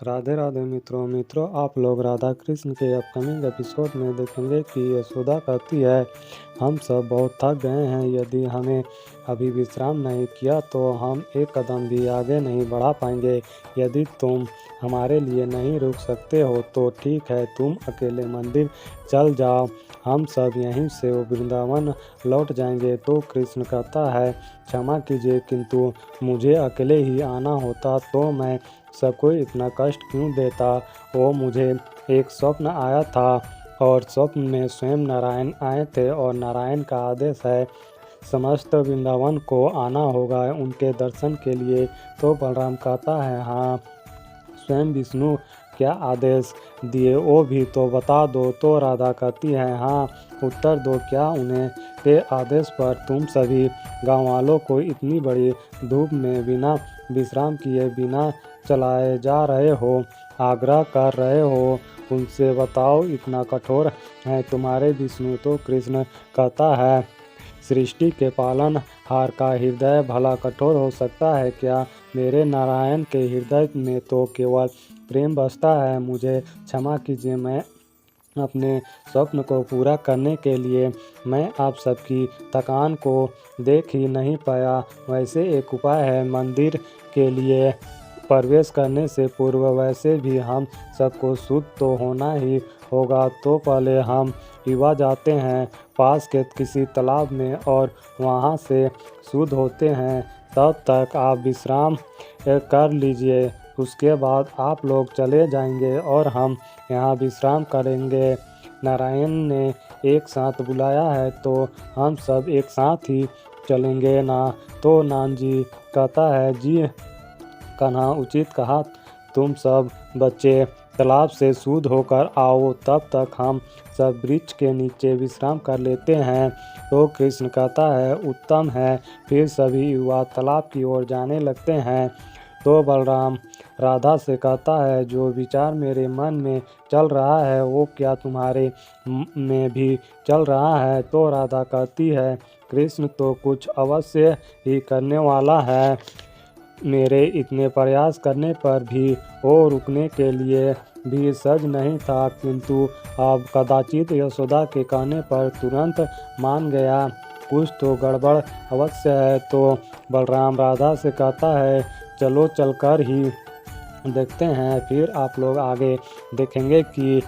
राधे राधे मित्रों आप लोग राधा कृष्ण के अपकमिंग एपिसोड में देखेंगे कि यशोदा कहती है, हम सब बहुत थक गए हैं। यदि हमें अभी विश्राम नहीं किया तो हम एक कदम भी आगे नहीं बढ़ा पाएंगे। यदि तुम हमारे लिए नहीं रुक सकते हो तो ठीक है, तुम अकेले मंदिर चल जाओ, हम सब यहीं से वृंदावन लौट जाएंगे। तो कृष्ण कहता है, क्षमा कीजिए, किंतु मुझे अकेले ही आना होता तो मैं सबको इतना कष्ट क्यों देता। वो मुझे एक स्वप्न आया था और स्वप्न में स्वयं नारायण आए थे और नारायण का आदेश है समस्त वृंदावन को आना होगा उनके दर्शन के लिए। तो बलराम कहता है, हाँ, स्वयं विष्णु क्या आदेश दिए वो भी तो बता दो। तो राधा कहती है, हाँ, उत्तर दो, क्या उन्हें के आदेश पर तुम सभी गाँव वालों को इतनी बड़ी धूप में बिना विश्राम किए बिना चलाए जा रहे हो, आग्रह कर रहे हो, उनसे बताओ, इतना कठोर है तुम्हारे विष्णु। तो कृष्ण कहता है, सृष्टि के पालन हार का हृदय भला कठोर हो सकता है क्या। मेरे नारायण के हृदय में तो केवल प्रेम बसता है। मुझे क्षमा कीजिए, मैं अपने स्वप्न को पूरा करने के लिए मैं आप सबकी थकान को देख ही नहीं पाया। वैसे एक उपाय है, मंदिर के लिए प्रवेश करने से पूर्व वैसे भी हम सबको शुद्ध तो होना ही होगा। तो पहले हम युवा जाते हैं पास के किसी तालाब में और वहाँ से शुद्ध होते हैं। तब तक आप विश्राम कर लीजिए, उसके बाद आप लोग चले जाएंगे और हम यहाँ विश्राम करेंगे। नारायण ने एक साथ बुलाया है तो हम सब एक साथ ही चलेंगे ना। तो नान जी कहता है, जी कान्हा, उचित कहा, तुम सब बच्चे तालाब से शुद्ध होकर आओ, तब तक हम सब वृक्ष के नीचे विश्राम कर लेते हैं। तो कृष्ण कहता है, उत्तम है। फिर सभी युवा तालाब की ओर जाने लगते हैं। तो बलराम राधा से कहता है, जो विचार मेरे मन में चल रहा है वो क्या तुम्हारे में भी चल रहा है। तो राधा कहती है, कृष्ण तो कुछ अवश्य ही करने वाला है। मेरे इतने प्रयास करने पर भी वो रुकने के लिए भी सज नहीं था, किंतु अब कदाचित यशोदा के कहने पर तुरंत मान गया। कुछ तो गड़बड़ अवश्य है। तो बलराम राधा से कहता है, चलो चलकर ही देखते हैं। फिर आप लोग आगे देखेंगे कि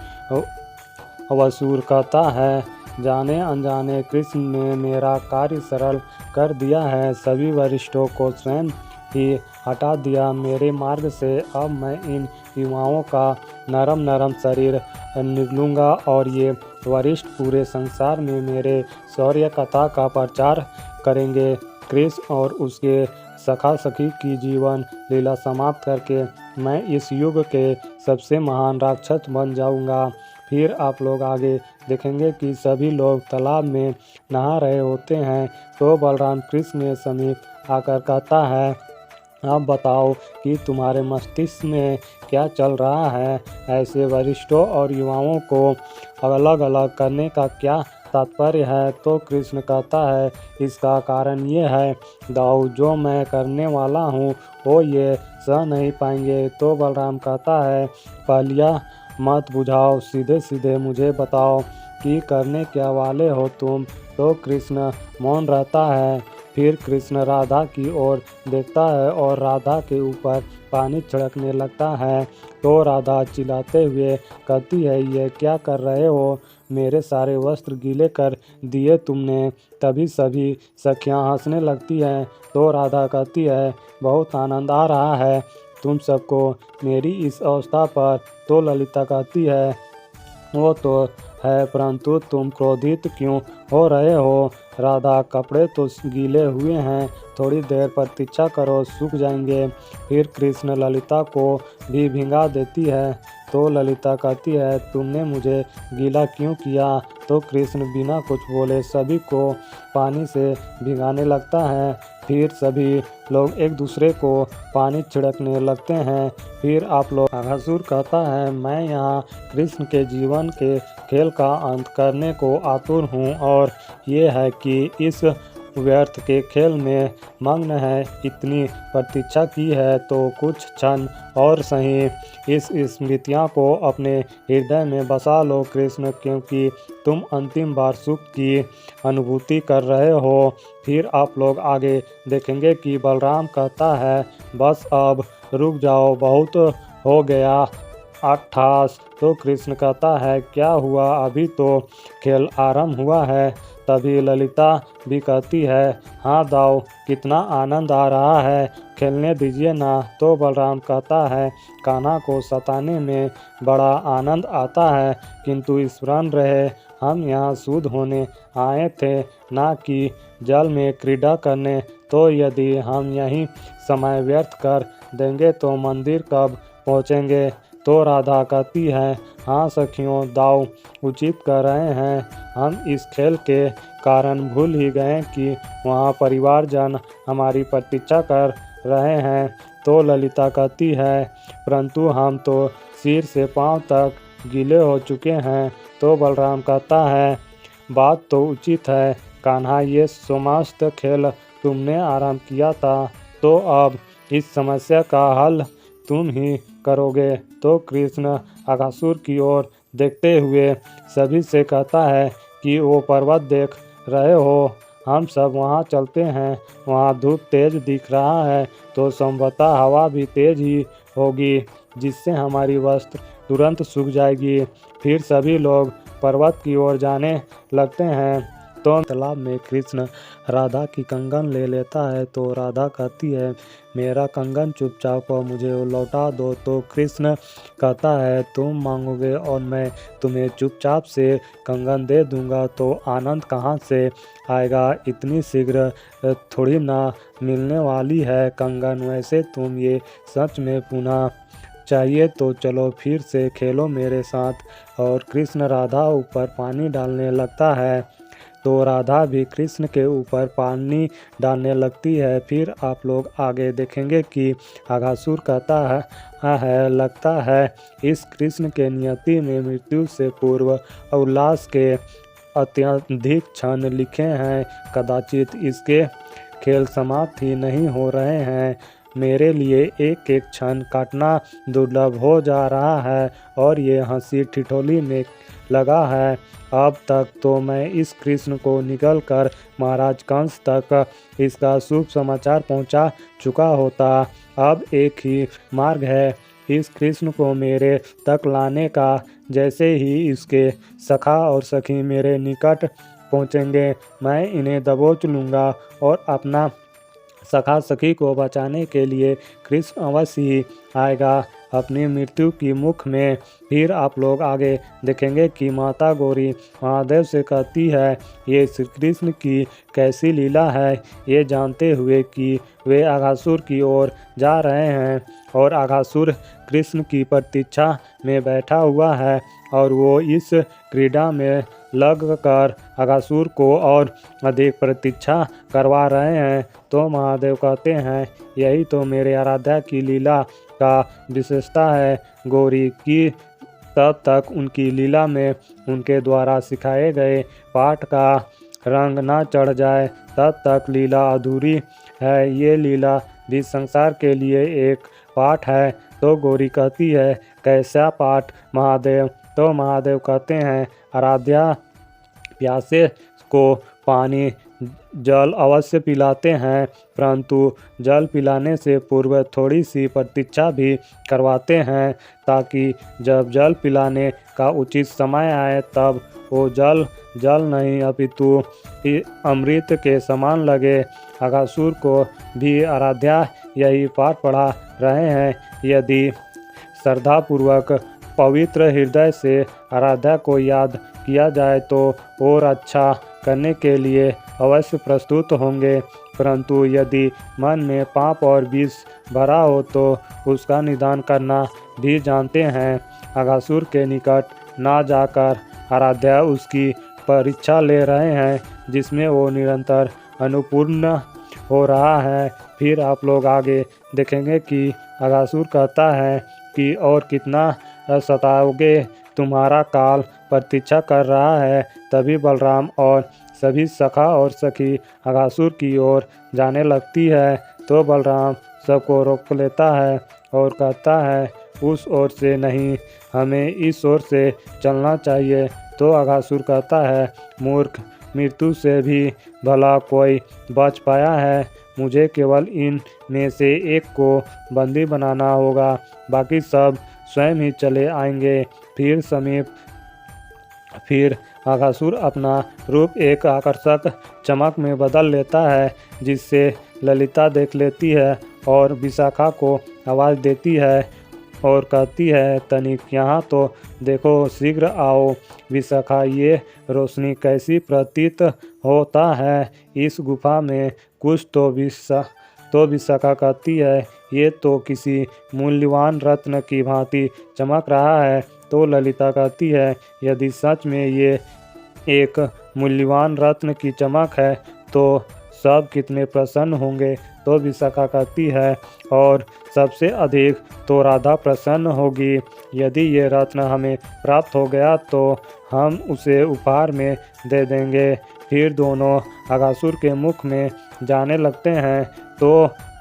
वसुर कहता है, जाने अनजाने कृष्ण ने मेरा कार्य सरल कर दिया है, सभी वरिष्ठों को स्वयं ही हटा दिया मेरे मार्ग से। अब मैं इन युवाओं का नरम नरम शरीर निगलूंगा और ये वरिष्ठ पूरे संसार में मेरे शौर्य कथा का प्रचार करेंगे। कृष्ण और उसके सखा सखी की जीवन लीला समाप्त करके मैं इस युग के सबसे महान राक्षस बन जाऊंगा। फिर आप लोग आगे देखेंगे कि सभी लोग तालाब में नहा रहे होते हैं। तो बलराम कृष्ण के समीप आकर कहता है, आप बताओ कि तुम्हारे मस्तिष्क में क्या चल रहा है। ऐसे वरिष्ठों और युवाओं को अलग अलग करने का क्या तात्पर्य है। तो कृष्ण कहता है, इसका कारण ये है, दाऊ, जो मैं करने वाला हूँ वो ये सह नहीं पाएंगे। तो बलराम कहता है, पहलिया मत बुझाओ, सीधे सीधे मुझे बताओ कि करने क्या वाले हो तुम। तो कृष्ण मौन रहता है। फिर कृष्ण राधा की ओर देखता है और राधा के ऊपर पानी छिड़कने लगता है। तो राधा चिल्लाते हुए कहती है, ये क्या कर रहे हो, मेरे सारे वस्त्र गीले कर दिए तुमने। तभी सभी सखियां हंसने लगती हैं। तो राधा कहती है, बहुत आनंद आ रहा है तुम सबको मेरी इस अवस्था पर। तो ललिता कहती है, वो तो है, परंतु तुम क्रोधित क्यों हो रहे हो। राधा, कपड़े तो गीले हुए हैं, थोड़ी देर प्रतीक्षा करो, सूख जाएंगे। फिर कृष्ण ललिता को भी भिंगा देती है। तो ललिता कहती है, तुमने मुझे गीला क्यों किया। तो कृष्ण बिना कुछ बोले सभी को पानी से भिगाने लगता है। फिर सभी लोग एक दूसरे को पानी छिड़कने लगते हैं। फिर आप लोग अघासुर कहता है, मैं यहाँ कृष्ण के जीवन के खेल का अंत करने को आतुर हूँ और ये है कि इस व्यर्थ के खेल में मग्न है। इतनी प्रतीक्षा की है तो कुछ क्षण और सही इस स्मृतियों को अपने हृदय में बसा लो कृष्ण, क्योंकि तुम अंतिम बार सुख की अनुभूति कर रहे हो। फिर आप लोग आगे देखेंगे कि बलराम कहता है, बस अब रुक जाओ, बहुत हो गया अट्ठास। तो कृष्ण कहता है, क्या हुआ, अभी तो खेल आरंभ हुआ है। तभी ललिता भी कहती है, हाँ दाऊ, कितना आनंद आ रहा है, खेलने दीजिए ना। तो बलराम कहता है, कान्हा को सताने में बड़ा आनंद आता है, किंतु स्मरण रहे हम यहाँ शुद्ध होने आए थे, ना कि जल में क्रीड़ा करने। तो यदि हम यहीं समय व्यर्थ कर देंगे तो मंदिर कब पहुँचेंगे। तो राधा कहती है, हाँ सखियों, दाऊ उचित कह रहे हैं, हम इस खेल के कारण भूल ही गए कि वहाँ परिवारजन हमारी प्रतीक्षा कर रहे हैं। तो ललिता कहती है, परंतु हम तो सिर से पांव तक गीले हो चुके हैं। तो बलराम कहता है, बात तो उचित है कान्हा, ये समस्त खेल तुमने आरंभ किया था, तो अब इस समस्या का हल तुम ही करोगे। तो कृष्ण अघासुर की ओर देखते हुए सभी से कहता है कि वो पर्वत देख रहे हो, हम सब वहाँ चलते हैं। वहाँ धूप तेज दिख रहा है तो संभवतः हवा भी तेज ही होगी, जिससे हमारी वस्त्र तुरंत सूख जाएगी। फिर सभी लोग पर्वत की ओर जाने लगते हैं। तो तालाब में कृष्ण राधा की कंगन ले लेता है। तो राधा कहती है, मेरा कंगन चुपचाप मुझे लौटा दो। तो कृष्ण कहता है, तुम मांगोगे और मैं तुम्हें चुपचाप से कंगन दे दूंगा, तो आनंद कहाँ से आएगा, इतनी शीघ्र थोड़ी ना मिलने वाली है कंगन। वैसे तुम ये सच में पुनः चाहिए तो चलो फिर से खेलो मेरे साथ। और कृष्ण राधा ऊपर पानी डालने लगता है, तो राधा भी कृष्ण के ऊपर पानी डालने लगती है। फिर आप लोग आगे देखेंगे कि अघासुर कहता है लगता है इस कृष्ण के नियति में मृत्यु से पूर्व उल्लास के अत्यधिक क्षण लिखे हैं। कदाचित इसके खेल समाप्त ही नहीं हो रहे हैं। मेरे लिए एक एक क्षण काटना दुर्लभ हो जा रहा है और ये हंसी ठिठोली में लगा है। अब तक तो मैं इस कृष्ण को निकल कर महाराज कंस तक इसका शुभ समाचार पहुंचा चुका होता। अब एक ही मार्ग है इस कृष्ण को मेरे तक लाने का। जैसे ही इसके सखा और सखी मेरे निकट पहुंचेंगे, मैं इन्हें दबोच लूँगा और अपना सखा सखी को बचाने के लिए कृष्ण अवश्य ही आएगा अपनी मृत्यु की मुख में। फिर आप लोग आगे देखेंगे कि माता गौरी महादेव से कहती है, ये श्री कृष्ण की कैसी लीला है। ये जानते हुए कि वे अघासुर की ओर जा रहे हैं और अघासुर कृष्ण की प्रतीक्षा में बैठा हुआ है और वो इस क्रीड़ा में लग कर अघासुर को और अधिक प्रतीक्षा करवा रहे हैं। तो महादेव कहते हैं, यही तो मेरे आराध्या की लीला का विशेषता है। गौरी की तब तक उनकी लीला में उनके द्वारा सिखाए गए पाठ का रंग न चढ़ जाए, तब तक लीला अधूरी है। ये लीला भी संसार के लिए एक पाठ है। तो गौरी कहती है, कैसा पाठ महादेव। तो महादेव कहते हैं, आराध्या प्यासे को पानी जल अवश्य पिलाते हैं, परंतु जल पिलाने से पूर्व थोड़ी सी प्रतीक्षा भी करवाते हैं, ताकि जब जल पिलाने का उचित समय आए तब वो जल नहीं अपितु अमृत के समान लगे। अघासुर को भी आराध्या यही पाठ पढ़ा रहे हैं। यदि श्रद्धापूर्वक पवित्र हृदय से आराध्या को याद किया जाए तो और अच्छा करने के लिए अवश्य प्रस्तुत होंगे, परंतु यदि मन में पाप और विष भरा हो तो उसका निदान करना भी जानते हैं। अघासुर के निकट ना जाकर आराध्या उसकी परीक्षा ले रहे हैं, जिसमें वो निरंतर अनुपूर्ण हो रहा है। फिर आप लोग आगे देखेंगे कि अघासुर कहता है कि और कितना सताओगे, तुम्हारा काल प्रतीक्षा कर रहा है। तभी बलराम और सभी सखा और सखी अघासुर की ओर जाने लगती है तो बलराम सबको रोक लेता है और कहता है उस ओर से नहीं, हमें इस ओर से चलना चाहिए। तो अघासुर कहता है मूर्ख, मृत्यु से भी भला कोई बच पाया है। मुझे केवल इन में से एक को बंदी बनाना होगा, बाकी सब स्वयं ही चले आएंगे। फिर अघासुर अपना रूप एक आकर्षक चमक में बदल लेता है, जिससे ललिता देख लेती है और विशाखा को आवाज़ देती है और कहती है तनिक यहाँ तो देखो, शीघ्र आओ। विशाखा, ये रोशनी कैसी प्रतीत होता है, इस गुफा में कुछ तो विशाखा कहती है ये तो किसी मूल्यवान रत्न की भांति चमक रहा है। तो ललिता कहती है यदि सच में ये एक मूल्यवान रत्न की चमक है तो सब कितने प्रसन्न होंगे। तो विशाखा कहती है और सबसे अधिक तो राधा प्रसन्न होगी। यदि ये रत्न हमें प्राप्त हो गया तो हम उसे उपहार में दे देंगे। फिर दोनों अघासुर के मुख में जाने लगते हैं तो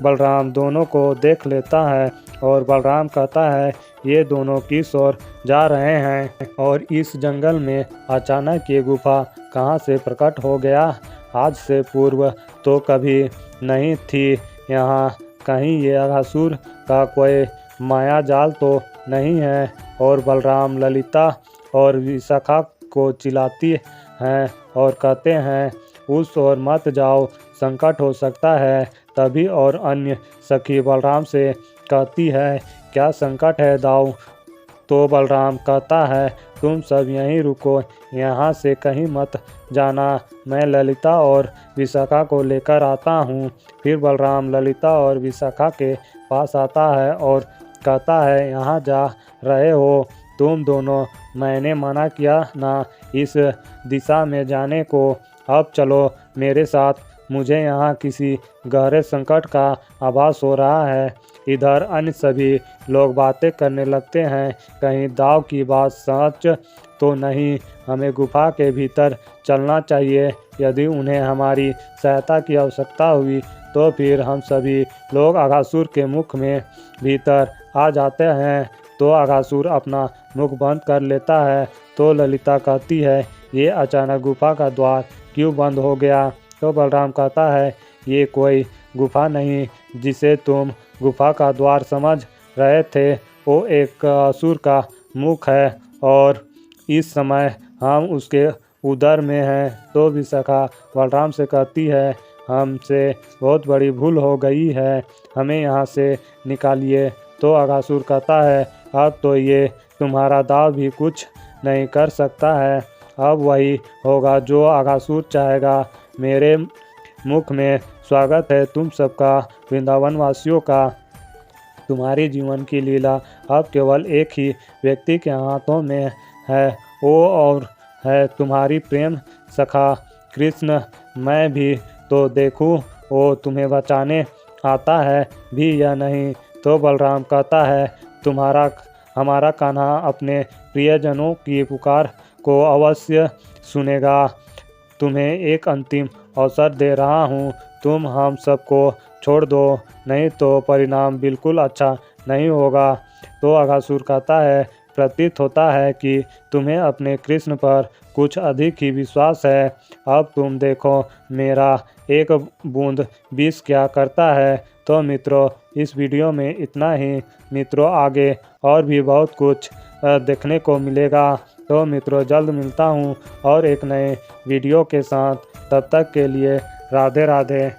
बलराम दोनों को देख लेता है और बलराम कहता है ये दोनों किस ओर जा रहे हैं और इस जंगल में अचानक ये गुफा कहाँ से प्रकट हो गया। आज से पूर्व तो कभी नहीं थी यहाँ, कहीं ये अघासुर का कोई माया जाल तो नहीं है। और बलराम ललिता और विशाखा को चिल्लाती हैं और कहते हैं उस ओर मत जाओ, संकट हो सकता है। तभी और अन्य सखी बलराम से कहती है क्या संकट है दाऊ। तो बलराम कहता है तुम सब यहीं रुको, यहाँ से कहीं मत जाना, मैं ललिता और विशाखा को लेकर आता हूँ। फिर बलराम ललिता और विशाखा के पास आता है और कहता है यहाँ जा रहे हो तुम दोनों, मैंने मना किया ना इस दिशा में जाने को, अब चलो मेरे साथ, मुझे यहाँ किसी गहरे संकट का आभास हो रहा है। इधर अन्य सभी लोग बातें करने लगते हैं, कहीं दाव की बात सच तो नहीं, हमें गुफा के भीतर चलना चाहिए। यदि उन्हें हमारी सहायता की आवश्यकता हुई तो फिर हम सभी लोग अघासुर के मुख में भीतर आ जाते हैं। तो अघासुर अपना मुख बंद कर लेता है। तो ललिता कहती है ये अचानक गुफा का द्वार क्यों बंद हो गया। तो बलराम कहता है ये कोई गुफा नहीं जिसे तुम गुफा का द्वार समझ रहे थे, वो एक असुर का मुख है और इस समय हम उसके उदर में हैं। तो विशाखा बलराम से कहती है हमसे बहुत बड़ी भूल हो गई है, हमें यहाँ से निकालिए। तो अघासुर कहता है अब तो ये तुम्हारा दाव भी कुछ नहीं कर सकता है, अब वही होगा जो अघासुर चाहेगा। मेरे मुख में स्वागत है तुम सबका, वृंदावन वासियों का। तुम्हारी जीवन की लीला अब केवल एक ही व्यक्ति के हाथों में है, वो और है तुम्हारी प्रेम सखा कृष्ण। मैं भी तो देखूं वो तुम्हें बचाने आता है भी या नहीं। तो बलराम कहता है हमारा कान्हा अपने प्रियजनों की पुकार को अवश्य सुनेगा। तुम्हें एक अंतिम अवसर दे रहा हूँ, तुम हम सबको छोड़ दो, नहीं तो परिणाम बिल्कुल अच्छा नहीं होगा। तो अघासुर कहता है प्रतीत होता है कि तुम्हें अपने कृष्ण पर कुछ अधिक ही विश्वास है। अब तुम देखो मेरा एक बूंद विष क्या करता है। तो मित्रों इस वीडियो में इतना ही। मित्रों आगे और भी बहुत कुछ देखने को मिलेगा। तो मित्रों जल्द मिलता हूँ और एक नए वीडियो के साथ, तब तक के लिए राधे राधे।